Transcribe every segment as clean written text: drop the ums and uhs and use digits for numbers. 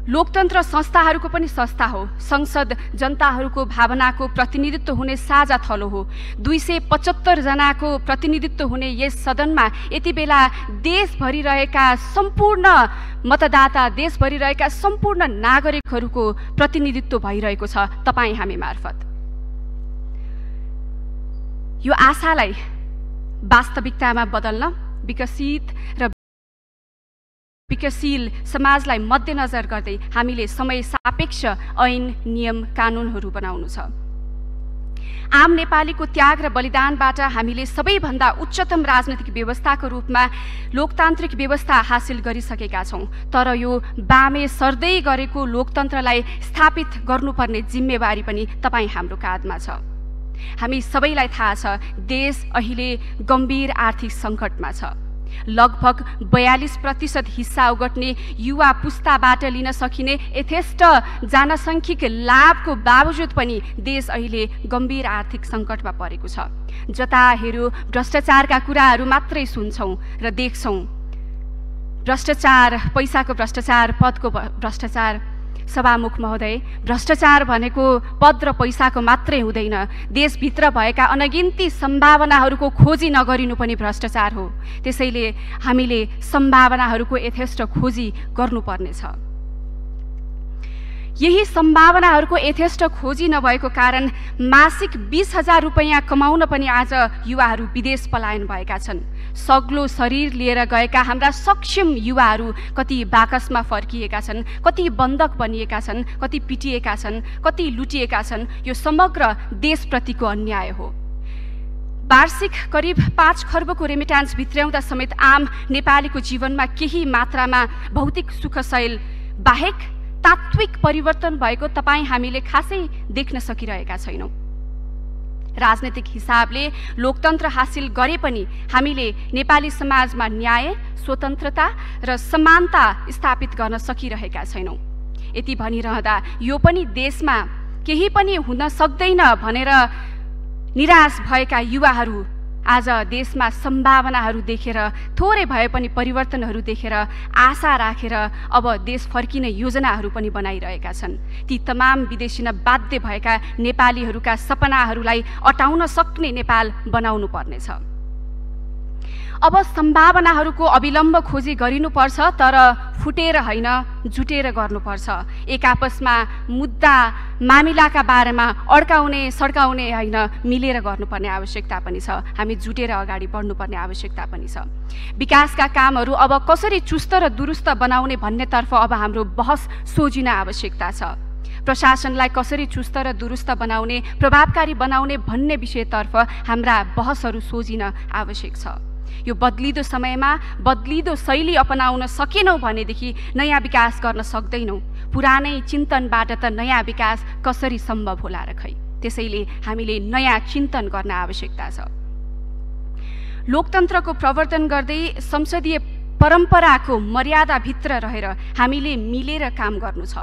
लोकतन्त्र संस्थाहरूको पनि संस्था हो। संसद जनताहरूको भावनाको प्रतिनिधित्व हुने साझा थलो हो। 275 जनाको प्रतिनिधित्व हुने यस सदनमा यति बेला देशभरि रहेका सम्पूर्ण मतदाता, देशभरि रहेका सम्पूर्ण नागरिकहरूको प्रतिनिधित्व भइरहेको छ तपाईँ हामी मार्फत। यो आशालाई वास्तविकतामा बदल्न विकसित र समाजलाई मध्यनजर गर्दै हामीले समय सापेक्ष ऐन, नियम, कानुनहरू बनाउनु छ। आम नेपालीको त्याग र बलिदानबाट हामीले सबैभन्दा उच्चतम राजनैतिक व्यवस्थाको रूपमा लोकतान्त्रिक व्यवस्था हासिल गरिसकेका छौँ। तर यो बामे सर्दै गरेको लोकतन्त्रलाई स्थापित गर्नुपर्ने जिम्मेवारी पनि तपाईँ हाम्रो काँधमा छ। हामी सबैलाई थाहा छ देश अहिले गम्भीर आर्थिक सङ्कटमा छ। लगभग 42% हिस्सा ओगट्ने युवा पुस्ताबाट लिन सकिने यथेष्ट जनसङ्ख्यिक लाभको बावजुद पनि देश अहिले गम्भीर आर्थिक सङ्कटमा परेको छ। जता हेऱ्यो भ्रष्टाचारका कुराहरू मात्रै सुन्छौँ र देख्छौँ। भ्रष्टाचार, पैसाको भ्रष्टाचार, पदको भ्रष्टाचार। सभामुख महोदय, भ्रष्टाचार भनेको पद र पैसाको मात्रै हुँदैन। देशभित्र भएका अनगिन्ती सम्भावनाहरूको खोजी नगरिनु पनि भ्रष्टाचार हो। त्यसैले हामीले सम्भावनाहरूको यथेष्ट खोजी गर्नुपर्नेछ। यही सम्भावनाहरूको यथेष्ट खोजी नभएको कारण मासिक 20,000 रुपैयाँ कमाउन पनि आज युवाहरू विदेश पलायन भएका छन्। सग्लो शरीर लिएर गएका हाम्रा सक्षम युवाहरू कति बाकसमा फर्किएका छन्, कति बन्धक बनिएका छन्, कति पिटिएका छन्, कति लुटिएका छन्। यो समग्र देशप्रतिको अन्याय हो। वार्षिक करिब 5 खर्बको रेमिट्यान्स भित्र्याउँदा समेत आम नेपालीको जीवनमा केही मात्रामा भौतिक सुखशैल बाहेक तात्विक परिवर्तन भएको तपाईँ हामीले खासै देख्न सकिरहेका छैनौँ। राजनैतिक हिसाबले लोकतन्त्र हासिल गरे पनि हामीले नेपाली समाजमा न्याय, स्वतन्त्रता र समानता स्थापित गर्न सकिरहेका छैनौँ। यति भनिरहँदा यो पनि देशमा केही पनि हुन सक्दैन भनेर निराश भएका युवाहरू आज देशमा सम्भावनाहरू देखेर, थोरै भए पनि परिवर्तनहरू देखेर आशा राखेर अब देश फर्किने योजनाहरू पनि बनाइरहेका छन्। ती तमाम विदेशिन बाध्य भएका नेपालीहरूका सपनाहरूलाई अटाउन सक्ने नेपाल बनाउनु पर्नेछ। अब सम्भावनाहरूको अविलम्ब खोजी गरिनुपर्छ, तर फुटेर होइन, जुटेर गर्नुपर्छ। एक आपसमा मुद्दा मामिलाका बारेमा अड्काउने सड्काउने होइन, मिलेर गर्नुपर्ने आवश्यकता पनि छ। हामी जुटेर अगाडि बढ्नुपर्ने आवश्यकता पनि छ। विकासका कामहरू अब कसरी चुस्त र दुरुस्त बनाउने भन्नेतर्फ अब हाम्रो बहस सोझिन आवश्यकता छ। प्रशासनलाई कसरी चुस्त र दुरुस्त बनाउने, प्रभावकारी बनाउने भन्ने विषयतर्फ हाम्रा बहसहरू सोझिन आवश्यक छ। यो बदलिदो समयमा बदलिदो शैली अपनाउन सकेनौँ भनेदेखि नयाँ विकास गर्न सक्दैनौँ। पुरानै चिन्तनबाट त नयाँ विकास कसरी सम्भव होला र खै। त्यसैले हामीले नयाँ चिन्तन गर्न आवश्यकता छ। लोकतन्त्रको प्रवर्तन गर्दै संसदीय परम्पराको मर्यादाभित्र रहेर हामीले मिलेर काम गर्नु छ।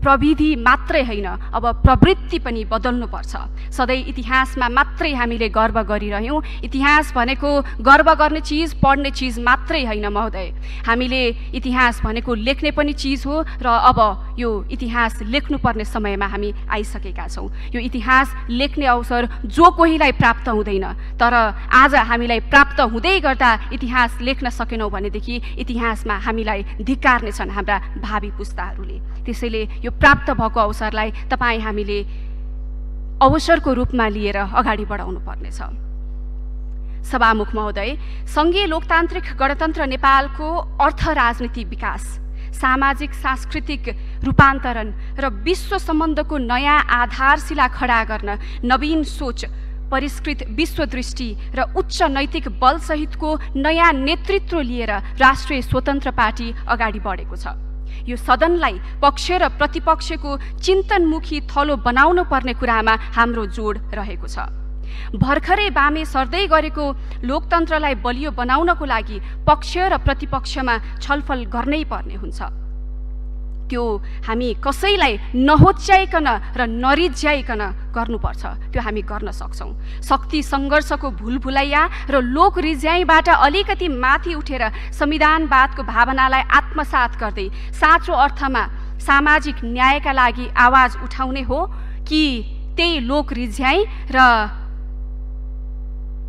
प्रविधि मात्रै होइन, अब प्रवृत्ति पनि बदल्नुपर्छ। सधैँ इतिहासमा मात्रै हामीले गर्व गरिरह्यौँ। इतिहास भनेको गर्व गर्ने चिज, पढ्ने चिज मात्रै होइन महोदय। हामीले इतिहास भनेको लेख्ने पनि चिज हो र अब यो इतिहास लेख्नुपर्ने समयमा हामी आइसकेका छौँ। यो इतिहास लेख्ने अवसर जो कोहीलाई प्राप्त हुँदैन, तर आज हामीलाई प्राप्त हुँदै गर्दा इतिहास लेख्न सकेनौँ भनेदेखि इतिहासमा हामीलाई धिक्कार्ने छन् हाम्रा भावी पुस्ताहरूले। त्यसैले यो प्राप्त भएको अवसरलाई तपाईँ हामीले अवसरको रूपमा लिएर अगाडि बढाउनु पर्नेछ। सभामुख महोदय, सङ्घीय लोकतान्त्रिक गणतन्त्र नेपालको अर्थ राजनीति विकास, सामाजिक सांस्कृतिक रूपान्तरण र विश्व सम्बन्धको नयाँ आधारशिला खडा गर्न नवीन सोच, परिष्कृत विश्वदृष्टि र उच्च नैतिक बलसहितको नयाँ नेतृत्व लिएर राष्ट्रिय स्वतन्त्र पार्टी अगाडि बढेको छ। यो सदनलाई पक्ष र प्रतिपक्षको चिन्तनमुखी थलो बनाउनु पर्ने कुरामा हाम्रो जोड रहेको छ। भर्खरै बामे सर्दै गरेको लोकतन्त्रलाई बलियो बनाउनको लागि पक्ष र प्रतिपक्षमा छलफल गर्नै पर्ने हुन्छ। त्यो हामी कसैलाई नहोच्याइकन र नरिझ्याइकन गर्नुपर्छ। त्यो हामी गर्न सक्छौँ। शक्ति सङ्घर्षको भुलभुलैया र लोक रिझ्याइबाट अलिकति माथि उठेर संविधानवादको भावनालाई आत्मसात गर्दै साँचो अर्थमा सामाजिक न्यायका लागि आवाज उठाउने हो कि त्यही लोक रिझ्याई र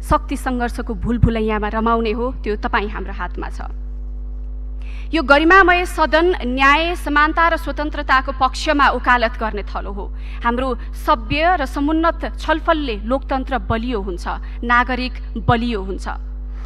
शक्ति सङ्घर्षको भुलभुलैयामा रमाउने हो, त्यो तपाईँ हाम्रो हातमा छ। यो गरिमामय सदन न्याय, समानता र स्वतन्त्रताको पक्षमा वकालत गर्ने थलो हो। हाम्रो सभ्य र समुन्नत छलफलले लोकतन्त्र बलियो हुन्छ, नागरिक बलियो हुन्छ।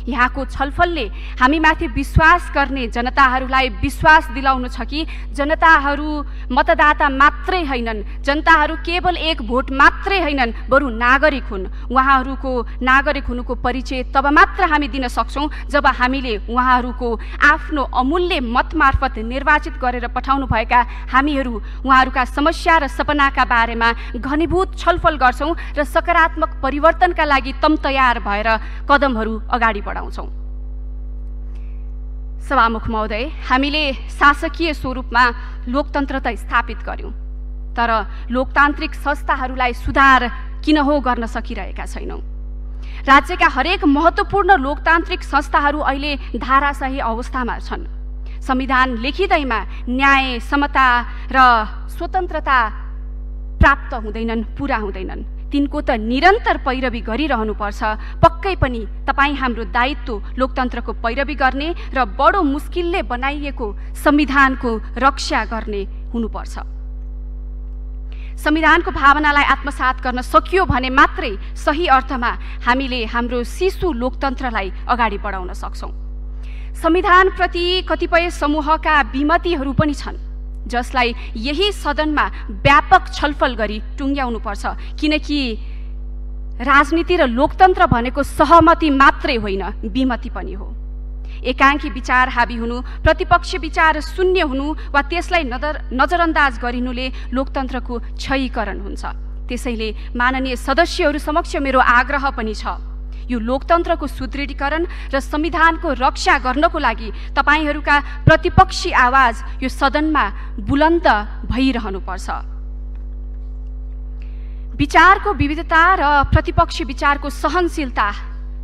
यहाँको छलफलले हामीमाथि विश्वास गर्ने जनताहरूलाई विश्वास दिलाउनु छ कि जनताहरू मतदाता मात्रै हैनन्, जनताहरू केवल एक भोट मात्रै हैनन्, बरु नागरिक हुन्। उहाँहरूको नागरिक हुनुको परिचय तब मात्र हामी दिन सक्छौँ जब हामीले उहाँहरूको आफ्नो अमूल्य मत मार्फत निर्वाचित गरेर पठाउनु भएका हामीहरू उहाँहरूका समस्या र सपनाका बारेमा घनीभूत छलफल गर्छौँ र सकारात्मक परिवर्तनका लागि तम तयार भएर कदमहरू अगाडि बढाउँछौँ। सभामुख महोदय, हामीले शासकीय स्वरूपमा लोकतन्त्र त स्थापित गर्यौं, तर लोकतान्त्रिक संस्थाहरूलाई सुधार किन हो गर्न सकिरहेका छैनौं। राज्यका हरेक महत्त्वपूर्ण लोकतान्त्रिक संस्थाहरू अहिले धाराशाही अवस्थामा छन्। संविधान लेखिँदैमा न्याय, समता र स्वतन्त्रता प्राप्त हुँदैनन्, पूरा हुँदैनन्। तिनको त निरन्तर पैरवी गरिरहनुपर्छ। पक्कै पनि तपाईँ हाम्रो दायित्व लोकतन्त्रको पैरवी गर्ने र बडो मुस्किलले बनाइएको संविधानको रक्षा गर्ने हुनुपर्छ। संविधानको भावनालाई आत्मसात गर्न सकियो भने मात्रै सही अर्थमा हामीले हाम्रो शिशु लोकतन्त्रलाई अगाडि बढाउन सक्छौँ। संविधानप्रति कतिपय समूहका विमतिहरू पनि छन्, जसलाई यही सदनमा व्यापक छलफल गरी टुङ्ग्याउनुपर्छ, किनकि राजनीति र लोकतन्त्र भनेको सहमति मात्रै होइन, विमति पनि हो। एकाङ्की विचार हावी हुनु, प्रतिपक्ष विचार शून्य हुनु वा त्यसलाई नजरअन्दाज गरिनुले लोकतन्त्रको क्षयीकरण हुन्छ। त्यसैले माननीय सदस्यहरू समक्ष मेरो आग्रह पनि छ, यो लोकतन्त्रको सुदृढीकरण र संविधानको रक्षा गर्नको लागि तपाईहरूका प्रतिपक्षी आवाज यो सदनमा बुलन्द भइरहनुपर्छ। विचारको विविधता र प्रतिपक्षी विचारको सहनशीलता,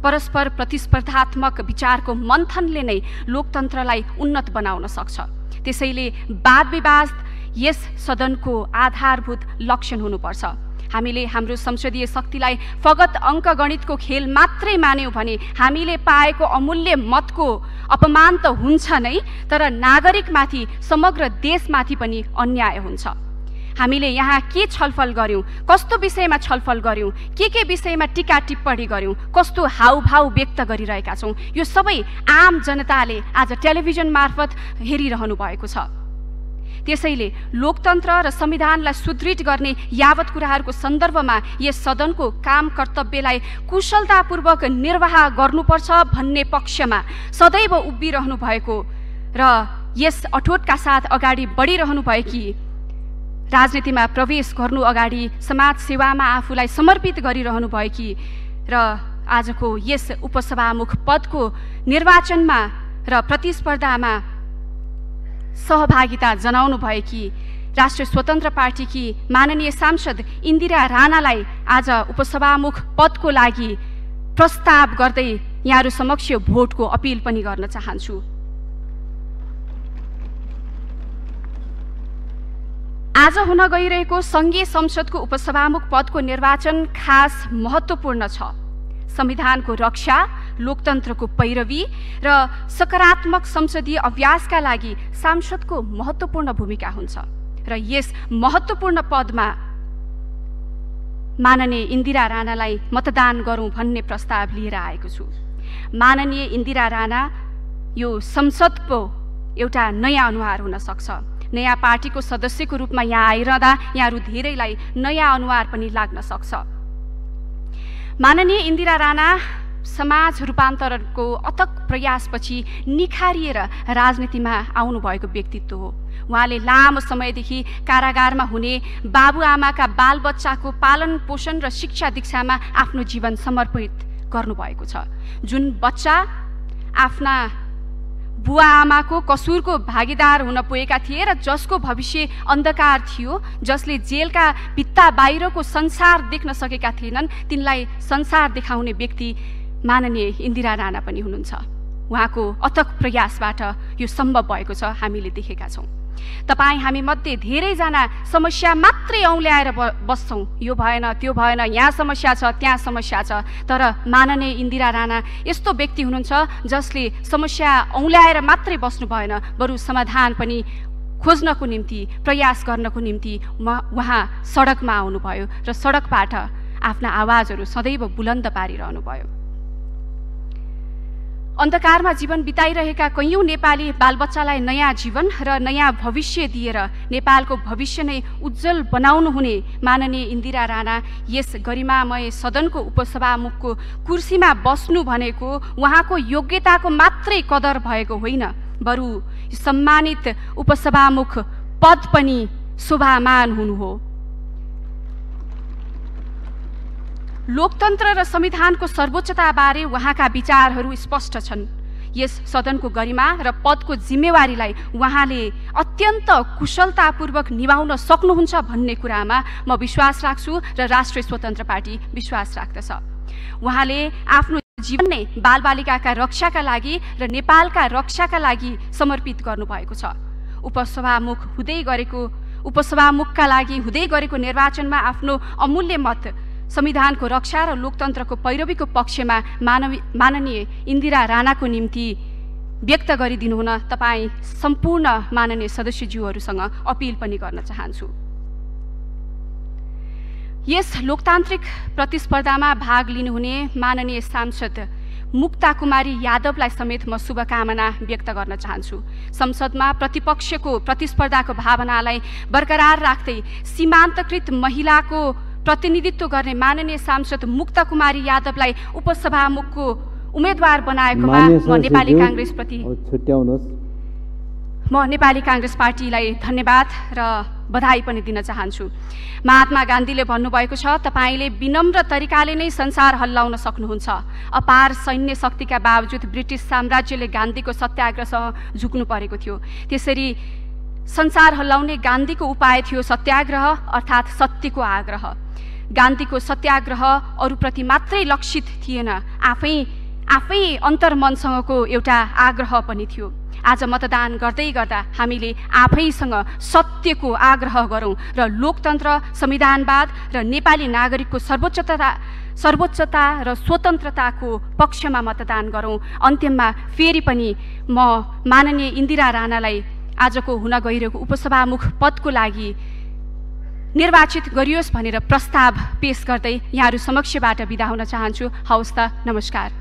परस्पर प्रतिस्पर्धात्मक विचारको मन्थनले नै लोकतन्त्रलाई उन्नत बनाउन सक्छ। त्यसैले वाद विवाद यस सदनको आधारभूत लक्षण हुनुपर्छ। हामीले हाम्रो संसदीय शक्तिलाई फगत अङ्कगणितको खेल मात्रै मान्यौँ भने हामीले पाएको अमूल्य मतको अपमान त हुन्छ नै, तर नागरिकमाथि, समग्र देशमाथि पनि अन्याय हुन्छ। हामीले यहाँ के छलफल गर्यौँ, कस्तो विषयमा छलफल गर्यौँ, के विषयमा टीका टिप्पणी गर्यौँ, कस्तो हाउभाउ व्यक्त गरिरहेका छौँ, यो सबै आम जनताले आज टेलिभिजन मार्फत हेरिरहनु भएको छ। त्यसैले लोकतन्त्र र संविधानलाई सुदृढ गर्ने यावत कुराहरूको सन्दर्भमा यस सदनको काम कर्तव्यलाई कुशलतापूर्वक निर्वाह गर्नुपर्छ भन्ने पक्षमा सदैव उभिरहनु भएको र यस अठोटका साथ अगाडि बढिरहनु भएकी, राजनीतिमा प्रवेश गर्नु अगाडि समाज सेवामा आफूलाई समर्पित गरिरहनु भएकी र आजको यस उपसभामुख पदको निर्वाचनमा र प्रतिस्पर्धामा सहभागिता जनाउनु भएकी राष्ट्रिय स्वतन्त्र पार्टीकी माननीय सांसद इन्दिरा राणालाई आज उपसभामुख पदको लागि प्रस्ताव गर्दै यहाँहरू समक्ष भोटको अपिल पनि गर्न चाहन्छु। आज हुन गइरहेको सङ्घीय संसदको उपसभामुख पदको निर्वाचन खास महत्त्वपूर्ण छ। संविधानको रक्षा, लोकतन्त्रको पैरवी र सकारात्मक संसदीय अभ्यासका लागि सांसदको महत्त्वपूर्ण भूमिका हुन्छ र यस महत्त्वपूर्ण पदमा माननीय इन्दिरा राणालाई मतदान गरौँ भन्ने प्रस्ताव लिएर आएको छु। माननीय इन्दिरा राणा यो संसदको एउटा नयाँ अनुहार हुन सक्छ। नयाँ पार्टीको सदस्यको रूपमा यहाँ आइरहँदा यहाँहरू धेरैलाई नयाँ अनुहार पनि लाग्न सक्छ। माननीय इन्दिरा राणा समाज रूपान्तरणको अथक प्रयासपछि निखारिएर राजनीतिमा आउनुभएको व्यक्तित्व हो। उहाँले लामो समयदेखि कारागारमा हुने बाबुआमाका बालबच्चाको पालन पोषण र शिक्षा दीक्षामा आफ्नो जीवन समर्पित गर्नुभएको छ। जुन बच्चा आफ्ना बुवा आमाको कसुरको भागीदार हुन पुगेका थिए र जसको भविष्य अन्धकार थियो, जसले जेलका भित्ता बाहिरको संसार देख्न सकेका थिएनन्, तिनलाई संसार देखाउने व्यक्ति माननीय इन्दिरा राणा पनि हुनुहुन्छ। उहाँको अथक प्रयासबाट यो सम्भव भएको छ, हामीले देखेका छौँ। तपाईँ हामी मध्ये धेरैजना समस्या मात्रै औँल्याएर बस्छौँ। यो भएन, त्यो भएन, यहाँ समस्या छ, त्यहाँ समस्या छ। तर माननीय इन्दिरा राणा यस्तो व्यक्ति हुनुहुन्छ जसले समस्या औँल्याएर मात्रै बस्नु भएन, बरु समाधान पनि खोज्नको निम्ति, प्रयास गर्नको निम्ति उहाँ सडकमा आउनुभयो र सडकबाट आफ्ना आवाजहरू सदैव बुलन्द पारिरहनुभयो। अन्धकारमा जीवन बिताइरहेका कैयौँ नेपाली बालबच्चालाई नयाँ जीवन र नयाँ भविष्य दिएर नेपालको भविष्य नै उज्जवल बनाउनु हुने माननीय इन्दिरा राणा यस गरिमामय सदनको उपसभामुखको कुर्सीमा बस्नु भनेको उहाँको योग्यताको मात्रै कदर भएको होइन, बरु सम्मानित उपसभामुख पद पनि शोभामान हुनु हो। लोकतन्त्र र संविधानको सर्वोच्चताबारे उहाँका विचारहरू स्पष्ट छन्। यस सदनको गरिमा र पदको जिम्मेवारीलाई उहाँले अत्यन्त कुशलतापूर्वक निभाउन सक्नुहुन्छ भन्ने कुरामा म विश्वास राख्छु र राष्ट्रिय स्वतन्त्र पार्टी विश्वास राख्दछ। उहाँले आफ्नो जीवन नै बालबालिकाका रक्षाका लागि र नेपालका रक्षाका लागि समर्पित गर्नुभएको छ। उपसभामुखका लागि हुँदै गरेको निर्वाचनमा आफ्नो अमूल्य मत संविधानको रक्षा र लोकतन्त्रको पैरवीको पक्षमा माननीय इन्दिरा राणाको निम्ति व्यक्त गरिदिनु हुन तपाईँ सम्पूर्ण माननीय सदस्यज्यूहरूसँग अपिल पनि गर्न चाहन्छु। यस लोकतान्त्रिक प्रतिस्पर्धामा भाग लिनुहुने माननीय सांसद मुक्ता कुमारी यादवलाई समेत म शुभकामना व्यक्त गर्न चाहन्छु। संसदमा प्रतिपक्षको प्रतिस्पर्धाको भावनालाई बरकरार राख्दै सीमान्तकृत महिलाको प्रतिनिधित्व गर्ने माननीय सांसद मुक्ता कुमारी यादवलाई उपसभामुखको उम्मेदवार बनाएकोमा म नेपाली काङ्ग्रेस पार्टीलाई धन्यवाद र बधाई पनि दिन चाहन्छु। महात्मा गान्धीले भन्नुभएको छ, तपाईले विनम्र तरिकाले नै संसार हल्लाउन सक्नुहुन्छ। अपार सैन्य शक्तिका बावजुद ब्रिटिस साम्राज्यले गान्धीको सत्याग्रहसँग झुक्नु परेको थियो। त्यसरी संसार हल्लाउने गान्धीको उपाय थियो सत्याग्रह, अर्थात् सत्यको आग्रह। गान्धीको सत्याग्रह अरूप्रति मात्रै लक्षित थिएन, आफै अन्तर्मनसँगको एउटा आग्रह पनि थियो। आज मतदान गर्दै गर्दा हामीले आफैसँग सत्यको आग्रह गरौँ र लोकतन्त्र, संविधानवाद र नेपाली नागरिकको सर्वोच्चता र स्वतन्त्रताको पक्षमा मतदान गरौँ। अन्त्यमा फेरि पनि म माननीय इन्दिरा राणालाई आजको हुन गइरहेको उपसभामुख पदको लागि निर्वाचित गरियोस् भनेर प्रस्ताव पेश गर्दै यहाँहरू समक्षबाट बिदा हुन चाहन्छु। हवस् त, नमस्कार।